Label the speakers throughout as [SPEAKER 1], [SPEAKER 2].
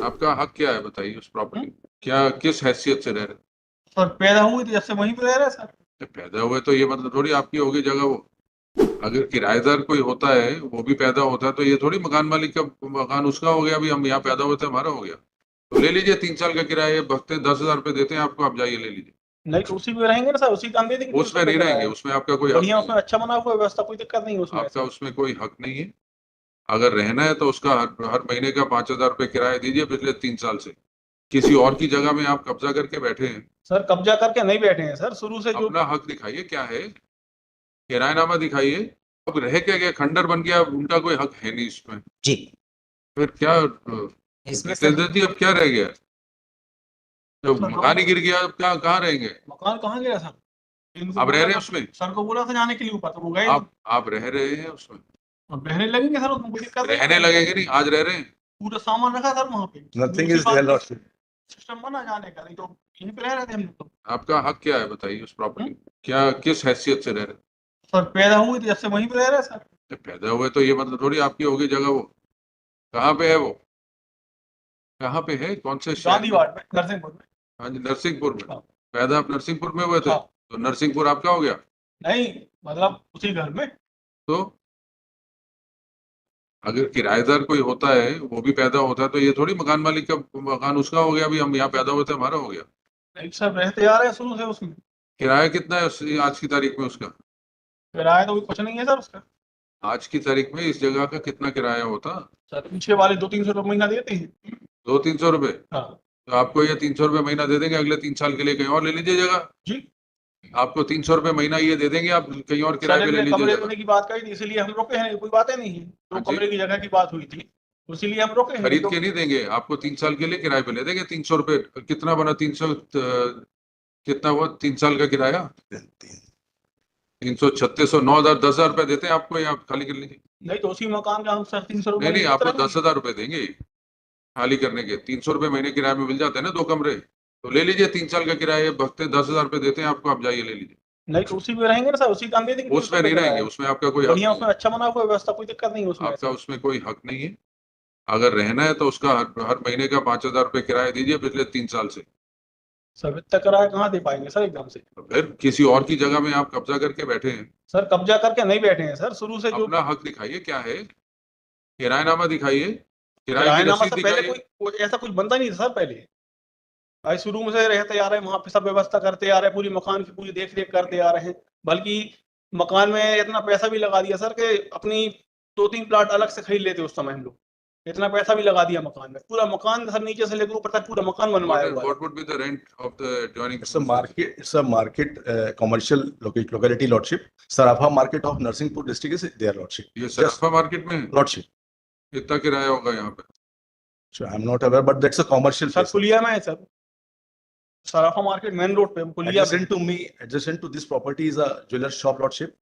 [SPEAKER 1] आपका हक क्या है बताइए उस प्रॉपर्टी, क्या किस हैसियत से रह रहे
[SPEAKER 2] सर पैदा हुई थी जब से वहीं पे रह रहे हैं सर।
[SPEAKER 1] हैं? पैदा हुए तो ये मतलब थोड़ी आपकी होगी जगह वो। अगर किराएदार कोई होता है वो भी पैदा होता है तो ये थोड़ी मकान मालिक का मकान उसका हो गया, अभी हम यहाँ पैदा हुए थे हमारा हो गया। तो ले लीजिए 3 साल का किराया, भगते 10,000 रुपये देते हैं आपको, आप जाइए ले लीजिए।
[SPEAKER 2] नहीं तो उसी में रहेंगे ना सर, उसी का हम दे देंगे 300
[SPEAKER 1] उसमें
[SPEAKER 2] रुपये
[SPEAKER 1] नहीं रहेंगे,
[SPEAKER 2] किराया।
[SPEAKER 1] उसमें आपका कोई हक
[SPEAKER 2] बढ़िया
[SPEAKER 1] नहीं
[SPEAKER 2] उसमें
[SPEAKER 1] है।
[SPEAKER 2] अच्छा बना हुआ व्यवस्था, कोई दिक्कत नहीं है उसमें
[SPEAKER 1] आपका
[SPEAKER 2] ऐसे।
[SPEAKER 1] उसमें कोई हक नहीं है। अगर रहना है तो उसका हर महीने का 5,000 रुपये किराया दीजिए पिछले 3 साल से। किसी और की जगह में आप कब्जा करके बैठे हैं।
[SPEAKER 2] सर कब्जा करके नहीं बैठे हैं सर, शुरू से जो
[SPEAKER 1] अपना हक दिखाइए क्या है, किरायनामा दिखाइए। अब रह क्या गया, खंडर बन गया, उनका कोई हक है नहीं इसमें।
[SPEAKER 3] जी।
[SPEAKER 1] फिर क्या
[SPEAKER 3] इसमें सर
[SPEAKER 1] बेइज्जती अब क्या रह गया? जब
[SPEAKER 2] सर
[SPEAKER 1] मकान ही गिर गया अब क्या, कहाँ रहेंगे?
[SPEAKER 2] मकान कहाँ गया सर? इनको
[SPEAKER 1] आप रह
[SPEAKER 2] बोला
[SPEAKER 1] रहे हैं
[SPEAKER 2] था,
[SPEAKER 1] उसमें?
[SPEAKER 2] सर को बोला था जाने के लिए ऊपर तो वो गए नहीं।
[SPEAKER 1] आप रह रहे हैं उसमें?
[SPEAKER 2] और बहने लगेंगे सर, उसमें कोई दिक्कत नहीं
[SPEAKER 1] रहने
[SPEAKER 2] है।
[SPEAKER 1] लगेंगे नहीं, आज रह रहे हैं।
[SPEAKER 2] पूरा सामान रखा सर वहाँ पे।
[SPEAKER 4] Nothing is there, Lordship.
[SPEAKER 2] System बना जाने का, नहीं तो यहीं पे रह रहे थे हम लोग तो।
[SPEAKER 1] आपका हक क्या है बताइए उस प्रॉपर्टी, क्या किस हैसियत से रह रहे
[SPEAKER 2] सर पैदा हुई थी जब से वहीं पे रह रहे हैं सर।
[SPEAKER 1] हैं? पैदा हुए तो ये मतलब थोड़ी आपकी होगी जगह वो। कहाँ पे है वो, कहाँ पे है, कौन से शहर
[SPEAKER 2] गांधी
[SPEAKER 1] में?
[SPEAKER 2] वार्ड में, नरसिंहपुर में।
[SPEAKER 1] हाँ जी, नरसिंहपुर में।
[SPEAKER 2] हाँ।
[SPEAKER 1] पैदा आप नरसिंहपुर में हुए थे?
[SPEAKER 2] हाँ।
[SPEAKER 1] तो नरसिंहपुर आपका हो गया?
[SPEAKER 2] नहीं मतलब उसी घर में।
[SPEAKER 1] तो अगर किराएदार कोई होता है वो भी पैदा होता है तो ये थोड़ी मकान मालिक का मकान उसका हो गया, अभी हम यहाँ पैदा हुए थे हमारा हो गया।
[SPEAKER 2] नहीं सर रहते आ रहे हैं शुरू से उसमें।
[SPEAKER 1] किराया कितना है आज की तारीख में उसका?
[SPEAKER 2] किराया तो कुछ नहीं है सर उसका।
[SPEAKER 1] आज की तारीख में इस जगह का कितना किराया होता?
[SPEAKER 2] सर पीछे वाले 200-300 रुपये महीना देते हैं।
[SPEAKER 1] 200-300 रुपए?
[SPEAKER 2] हाँ
[SPEAKER 1] तो आपको ये 300 रुपये महीना दे देंगे, अगले 3 साल के लिए कहीं और ले लीजिए जगह।
[SPEAKER 2] जी।
[SPEAKER 1] आपको 300 रुपये महीना ये दे देंगे, आप कहीं और किराए
[SPEAKER 2] सर
[SPEAKER 1] पे ले
[SPEAKER 2] ने
[SPEAKER 1] लीजिए
[SPEAKER 2] कमरे
[SPEAKER 1] जगह।
[SPEAKER 2] लेने की बात कही थी, इसीलिए हम रुके हैं, कोई बातें नहीं है।
[SPEAKER 1] हाँ
[SPEAKER 2] तो
[SPEAKER 1] जी।
[SPEAKER 2] कमरे की जगह की बात हुई थी, इसीलिए हम रुके हैं।
[SPEAKER 1] खरीद
[SPEAKER 2] तो
[SPEAKER 1] के नहीं देंगे आपको, 3 साल के लिए किराए पे ले देंगे 300 रुपये। कितना बना 300, कितना हुआ 3 साल का किराया? 300, 3600, 9,000, 10,000 रुपये देते हैं आपको, या आप खाली कर लीजिए।
[SPEAKER 2] नहीं तो उसी मकान का हम सर 300
[SPEAKER 1] नहीं नहीं,
[SPEAKER 2] रुपये
[SPEAKER 1] आपको 10,000 रुपये देंगे खाली करने के। 300 रुपये महीने किराए में मिल जाते हैं ना 2 कमरे। तो ले लीजिए 3 साल का किराया, भगते 10,000 रुपये देते हैं आपको, आप जाइए ले लीजिए।
[SPEAKER 2] नहीं तो उसी में रहेंगे ना सर, उसी का हम दे देंगे 300
[SPEAKER 1] उसमें नहीं
[SPEAKER 2] रुपये
[SPEAKER 1] रहेंगे,
[SPEAKER 2] किराया।
[SPEAKER 1] उसमें आपका कोई हक
[SPEAKER 2] बढ़िया
[SPEAKER 1] नहीं
[SPEAKER 2] उसमें
[SPEAKER 1] है।
[SPEAKER 2] अच्छा बना हुआ व्यवस्था, कोई दिक्कत नहीं है उसमें
[SPEAKER 1] आपका
[SPEAKER 2] ऐसे।
[SPEAKER 1] उसमें कोई हक नहीं है। अगर रहना है तो उसका हर महीने का 5,000 रुपये किराया दीजिए पिछले 3 साल से।
[SPEAKER 2] सर इतना किराया कहाँ दे पाएंगे सर एकदम से?
[SPEAKER 1] तो फिर किसी और की जगह में आप कब्जा करके बैठे हैं।
[SPEAKER 2] सर कब्जा करके नहीं बैठे हैं सर, शुरू से जो
[SPEAKER 1] अपना हक दिखाइए क्या है, किरायनामा दिखाइए, किराए की
[SPEAKER 2] किरायनामा
[SPEAKER 1] रसीद
[SPEAKER 2] से पहले
[SPEAKER 1] दिखाइए।
[SPEAKER 2] कोई ऐसा कुछ बनता नहीं था सर पहले। भाई शुरू में से रहते आ रहे हैं वहां पे, सब व्यवस्था करते आ रहे हैं, पूरी मकान की पूरी देख रेख करते आ रहे हैं। बल्कि मकान में इतना पैसा भी लगा दिया सर कि अपनी 2-3 प्लाट अलग से खरीद लेते उस समय हम लोग। इतना पैसा भी लगा दिया मकान में, पूरा मकान सर नीचे से लेकर ऊपर तक पूरा मकान बनवाया हुआ है।
[SPEAKER 1] What would be the rent of the adjoining?
[SPEAKER 4] It's a market, commercial locality, Lordship. Sarafa market of Narsinghpur district is there, Lordship.
[SPEAKER 1] ये सराफा मार्केट में है?
[SPEAKER 4] Lordship.
[SPEAKER 1] कितना किराया होगा यहाँ पे?
[SPEAKER 4] So I'm not aware, but that's a commercial
[SPEAKER 2] sir
[SPEAKER 4] place.
[SPEAKER 2] पुलिया में है सर, सराफा मार्केट मेन रोड पे पुलिया में।
[SPEAKER 4] Adjacent to this property is a jeweler shop, Lordship,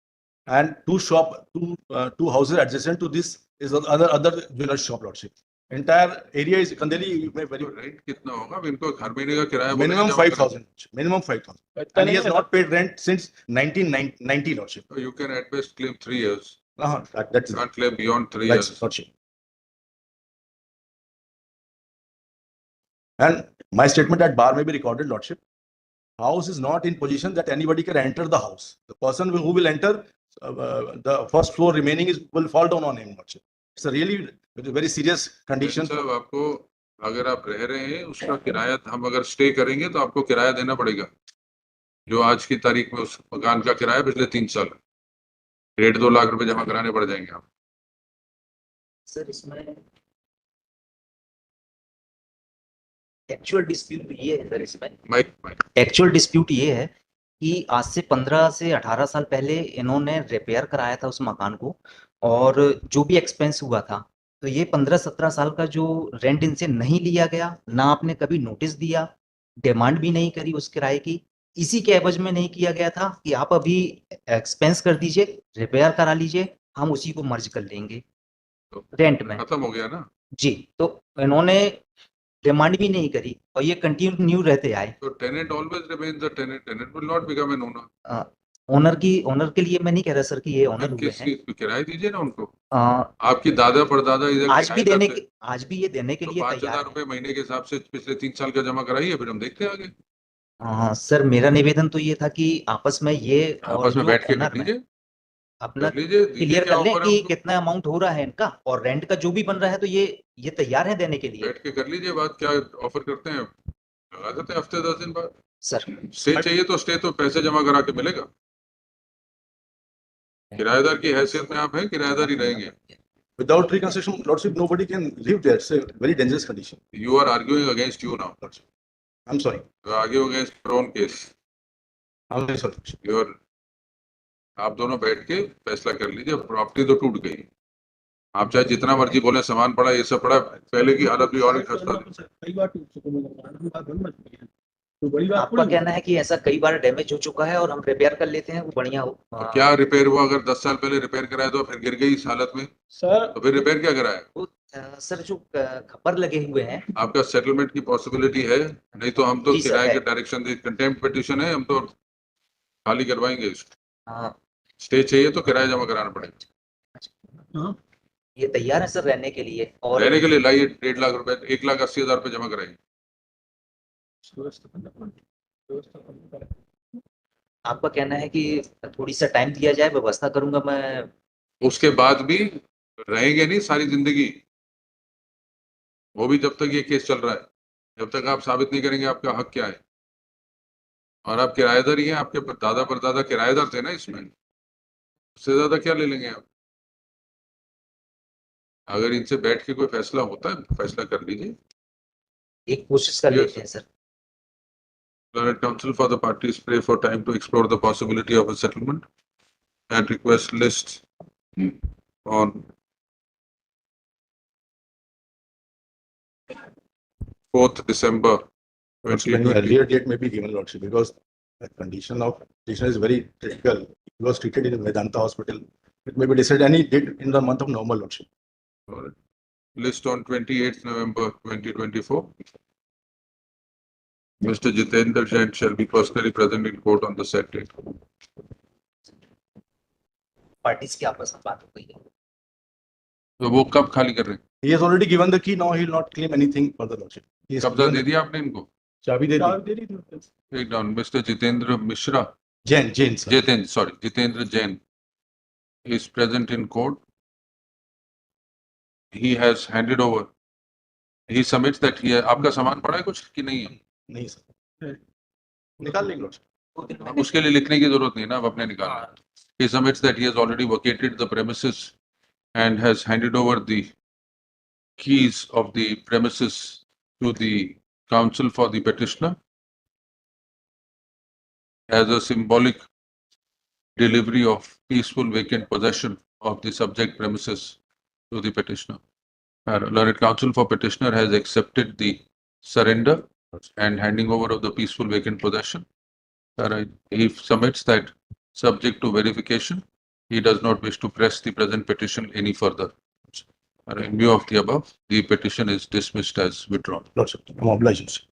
[SPEAKER 4] and two houses adjacent to this is other jeweler shop, Lordship. Entire area is Kandeli very
[SPEAKER 1] rent कितना होगा? अब इनको हर महीने का किराया
[SPEAKER 4] minimum
[SPEAKER 1] बोलेंगे जमा करें।
[SPEAKER 4] 5,000. Minimum 5,000.
[SPEAKER 2] इतना
[SPEAKER 4] And he
[SPEAKER 2] नहीं
[SPEAKER 4] has
[SPEAKER 2] है
[SPEAKER 4] not paid rent since 1990, Lordship.
[SPEAKER 1] So you can at best claim 3 years.
[SPEAKER 4] That's
[SPEAKER 1] You can't claim beyond 3
[SPEAKER 4] That's
[SPEAKER 1] years.
[SPEAKER 4] Lordship. And my statement at bar may be recorded, Lordship. House is not in position that anybody can enter the house. The person who will enter, the first floor remaining will fall down on him, Lordship. It's a really very serious condition.
[SPEAKER 1] साहब आपको, अगर आप रह रहे हैं उसका किराया, हम अगर स्टे करेंगे तो आपको किराया देना पड़ेगा, जो आज की तारीख में उस मकान का किराया पिछले 3 साल 1.5-2 लाख रुपए जमा कराने पड़ जाएंगे आप।
[SPEAKER 3] सर इसमें एक्चुअल डिस्प्यूट ये है सर, इसमें एक्चुअल डिस्प्यूट ये है कि आज से 15 से 18 साल पहले इन्होंने रिपेयर कराया था उस मकान को, और जो भी एक्सपेंस हुआ था, तो ये 15-17 साल का जो रेंट इनसे नहीं लिया गया, ना आपने कभी नोटिस दिया, डिमांड भी नहीं करी उस किराए की, इसी के एवज में नहीं किया गया था कि आप अभी एक्सपेंस कर दीजिए, रिपेयर करा लीजिए, हम उसी को मर्ज कर लेंगे रेंट में।
[SPEAKER 1] खत्म हो गया ना
[SPEAKER 3] जी, तो इन्होंने डिमांड भी नहीं करी और ये कंटिन्यू रहते आए।
[SPEAKER 1] तो tenant always remains the tenant, tenant will not become an owner.
[SPEAKER 3] Owner के लिए मैं नहीं कह रहा सर कि ये ओनर हुए हैं।
[SPEAKER 1] किसकी किराए दीजिए ना उनको।
[SPEAKER 3] अ,
[SPEAKER 1] आपकी दादा परदादा इधर
[SPEAKER 3] आज भी
[SPEAKER 1] किराएदार थे,
[SPEAKER 3] आज भी ये देने के
[SPEAKER 1] तो
[SPEAKER 3] लिए
[SPEAKER 1] 5,000
[SPEAKER 3] तैयार है।
[SPEAKER 1] रुपए महीने के हिसाब से पिछले 3 साल का जमा कराइए, फिर हम देखते हैं आगे।
[SPEAKER 3] सर मेरा निवेदन तो ये था कि आपस में ये और
[SPEAKER 1] आपस में
[SPEAKER 3] जो
[SPEAKER 1] बैठ के
[SPEAKER 3] ओनर
[SPEAKER 1] कर
[SPEAKER 3] में
[SPEAKER 1] लीजिए,
[SPEAKER 3] अपना
[SPEAKER 1] कर लीजिए, दीजिए
[SPEAKER 3] क्लियर
[SPEAKER 1] क्या
[SPEAKER 3] कर लें
[SPEAKER 1] ऑफर है
[SPEAKER 3] कि
[SPEAKER 1] उनको।
[SPEAKER 3] कितना अमाउंट हो रहा है इनका, और रेंट का जो भी बन रहा है तो ये तैयार है देने के लिए।
[SPEAKER 1] बैठ के कर लीजिए बात, क्या ऑफर करते हैं, लगा देते हैं हफ्ते 10 दिन बाद।
[SPEAKER 3] सर
[SPEAKER 1] स्टे चाहिए तो स्टे तो पैसे जमा करा के मिलेगा। किराएदार की हैसियत में आप हैं, किराएदार ही रहेंगे।
[SPEAKER 4] Without reconstruction, Lordship, nobody can live there. It's a very dangerous condition.
[SPEAKER 1] You are arguing against you now.
[SPEAKER 4] Lordship. I'm sorry.
[SPEAKER 1] You are arguing against your own case.
[SPEAKER 4] I'm very sorry. Lordship.
[SPEAKER 1] You are, आप दोनों बैठ के फैसला कर लीजिए, property तो टूट गई। आप चाहे जितना मर्जी बोले सामान पड़ा, ये सब पड़ा, पहले की हालत भी और खस्ता थी।
[SPEAKER 2] कई बार टूट चुके हैं मकान, की बात बन चुकी है, तो बड़ी बात
[SPEAKER 3] आपका
[SPEAKER 2] थोड़ी
[SPEAKER 3] कहना है कि ऐसा कई बार डैमेज हो चुका है और हम रिपेयर कर लेते हैं, वो बढ़िया हो।
[SPEAKER 1] तो क्या रिपेयर हुआ? अगर 10 साल पहले रिपेयर कराया तो फिर गिर गई इस हालत में,
[SPEAKER 2] सर।
[SPEAKER 1] तो फिर रिपेयर क्या कराया?
[SPEAKER 3] सर जो खपर लगे हुए हैं,
[SPEAKER 1] आपका सेटलमेंट की पॉसिबिलिटी है? नहीं तो हम तो
[SPEAKER 3] जी सर,
[SPEAKER 1] किराए
[SPEAKER 3] है।
[SPEAKER 1] के डायरेक्शन दे, कंटेम्प्ट पिटीशन है, हम तो खाली करवाएंगे इसको।
[SPEAKER 3] हाँ,
[SPEAKER 1] स्टे चाहिए तो किराया जमा कराना पड़ेगा।
[SPEAKER 2] हाँ,
[SPEAKER 3] ये तैयार है सर रहने के लिए। और
[SPEAKER 1] रहने के लिए लाइए 1.5 लाख रुपए, 1,80,000 रुपए जमा कराइए।
[SPEAKER 3] आपका कहना है कि थोड़ी सा टाइम दिया जाए, व्यवस्था करूंगा मैं।
[SPEAKER 1] उसके बाद भी रहेंगे नहीं सारी जिंदगी, वो भी जब तक ये केस चल रहा है, जब तक आप साबित नहीं करेंगे आपका हक क्या है। और आप किराएदार ही हैं, आपके दादा परदादा किराएदार थे ना इसमें, उससे ज्यादा क्या ले लेंगे आप। अगर इनसे बैठ के कोई फैसला होता है, फैसला कर लीजिए।
[SPEAKER 3] एक कोशिश कर
[SPEAKER 1] Yes,
[SPEAKER 3] लेते हैं sir.
[SPEAKER 1] Learned counsel for the parties pray for time to explore the possibility of a settlement and request list on 4th December
[SPEAKER 4] Lordship, an
[SPEAKER 1] 2020.
[SPEAKER 4] earlier date may be given, Lordship, because the condition of petitioner is very critical. He was treated in Vedanta Hospital. It may be decided any date in the month of November, Lordship.
[SPEAKER 1] List on 28th November 2024. Mr. Jitendra Jain shall be personally present in court on the said date.
[SPEAKER 3] Parties की आपस में बात हो गई है।
[SPEAKER 1] तो वो कब खाली कर रहे हैं?
[SPEAKER 4] He has already given the key. Now he will not claim anything further, Lordship. He has
[SPEAKER 1] कब्जा
[SPEAKER 4] given
[SPEAKER 1] दे
[SPEAKER 4] the-
[SPEAKER 1] दिया आपने इनको?
[SPEAKER 4] चाबी दे दी।
[SPEAKER 2] चाबी दे दी थी।
[SPEAKER 1] Take down. Mr. Jitendra Mishra,
[SPEAKER 4] Jain, sir.
[SPEAKER 1] Jitendra Jain is present in court. He has handed over. He submits that he आपका सामान पड़ा है कुछ कि नहीं है?
[SPEAKER 4] नहीं सर, निकाल लेंगे Lordship.
[SPEAKER 1] अब उसके लिए लिखने की जरूरत नहीं ना, अब अपने निकालना। He submits that he has already vacated the premises and has handed over the keys of the premises to the counsel for the petitioner as a symbolic delivery of peaceful vacant possession of the subject premises to the petitioner. Learned counsel for petitioner has accepted the surrender and handing over of the peaceful vacant possession. He submits that subject to verification, he does not wish to press the present petition any further. In view of the above, the petition is dismissed as withdrawn.
[SPEAKER 4] Lordship, I'm obliged.